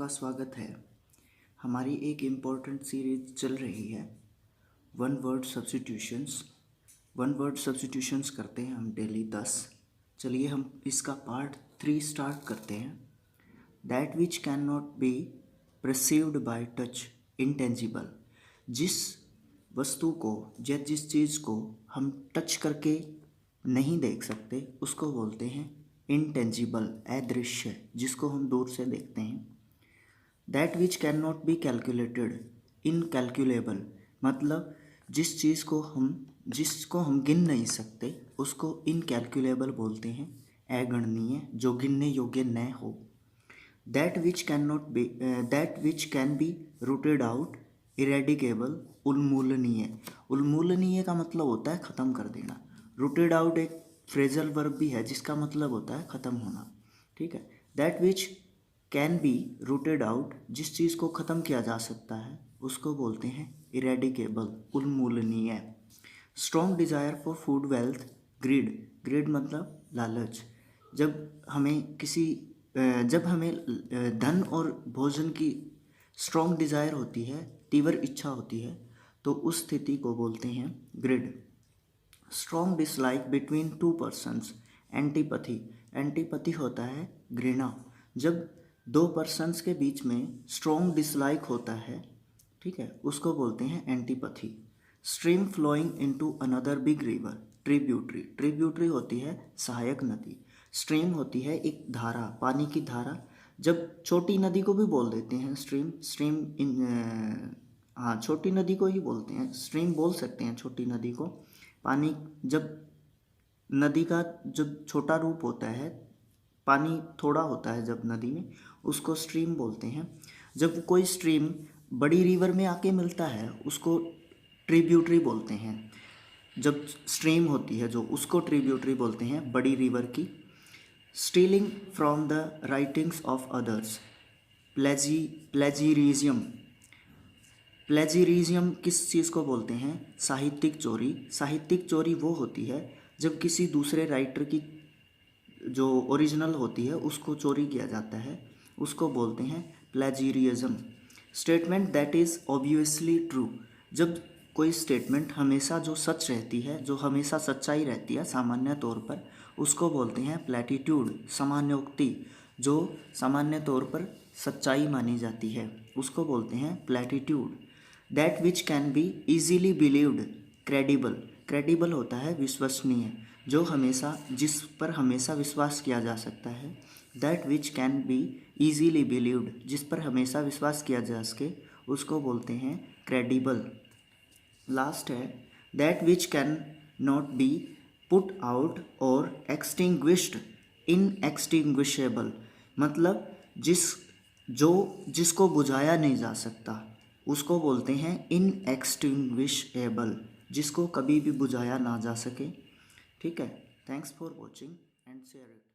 आपका स्वागत है। हमारी एक इम्पोर्टेंट सीरीज चल रही है वन वर्ड सब्स्टिट्यूशंस करते हैं हम डेली 10। चलिए हम इसका पार्ट 3 स्टार्ट करते हैं। That which can not be perceived bye touch, intangible. जिस वस्तु को या जिस चीज़ को हम टच करके नहीं देख सकते उसको बोलते हैं इंटेंजिबल, अदृश्य, जिसको हम दूर से देखते हैं। That which can not be calculated, incalculable, मतलब जिसको हम गिन नहीं सकते उसको इनकैलकुलेबल बोलते हैं, अगणनीय, जो गिनने योग्य न हो। That which can be rooted out, eradicable, उन्मूलनीय। उन्मूलनीय का मतलब होता है ख़त्म कर देना। रूटेड आउट एक फ्रेजल वर्ब भी है जिसका मतलब होता है ख़त्म होना, ठीक है। That which can be rooted out, जिस चीज़ को ख़त्म किया जा सकता है उसको बोलते हैं इरेडिकेबल, उन्मूलनीय। Strong desire for food, wealth, greed. Greed मतलब लालच। जब हमें धन और भोजन की स्ट्रॉन्ग डिज़ायर होती है, तीव्र इच्छा होती है, तो उस स्थिति को बोलते हैं grid. Strong dislike between two persons, antipathy. Antipathy होता है घृणा। जब दो पर्सन्स के बीच में स्ट्रॉन्ग डिसलाइक होता है, ठीक है, उसको बोलते हैं antipathy. Stream flowing into another big river, tributary. Tributary होती है सहायक नदी। स्ट्रीम होती है एक धारा, पानी की धारा। जब छोटी नदी को भी बोल देते हैं हाँ, छोटी नदी को ही बोलते हैं, स्ट्रीम बोल सकते हैं छोटी नदी को। पानी, जब नदी का जब छोटा रूप होता है, पानी थोड़ा होता है जब नदी में, उसको स्ट्रीम बोलते हैं। जब कोई स्ट्रीम बड़ी रिवर में आके मिलता है उसको ट्रिब्यूटरी बोलते हैं। जब स्ट्रीम होती है जो, उसको ट्रिब्यूटरी बोलते हैं बड़ी रिवर की। Stealing from the writings of others, plagiarism. Plagiarism किस चीज़ को बोलते हैं? साहित्यिक चोरी। साहित्यिक चोरी वो होती है जब किसी दूसरे राइटर की जो ओरिजिनल होती है उसको चोरी किया जाता है, उसको बोलते हैं plagiarism. Statement that is obviously true. जब कोई स्टेटमेंट हमेशा जो सच रहती है, जो हमेशा सच्चाई रहती है सामान्य तौर पर, उसको बोलते हैं प्लेटिट्यूड, सामान्योक्ति। जो सामान्य तौर पर सच्चाई मानी जाती है उसको बोलते हैं platitude. That which can be easily believed, credible. Credible होता है विश्वसनीय, जिस पर हमेशा विश्वास किया जा सकता है। That which can be easily believed, जिस पर हमेशा विश्वास किया जा सके, उसको बोलते हैं क्रेडिबल। लास्ट है that which can not be put out और एक्सटिंग्विश्ड, इनएक्सटिंग्विशेबल, मतलब जिसको बुझाया नहीं जा सकता उसको बोलते हैं इनएक्सटिंग्विशेबल, जिसको कभी भी बुझाया ना जा सके, ठीक है। Thanks for watching and share it.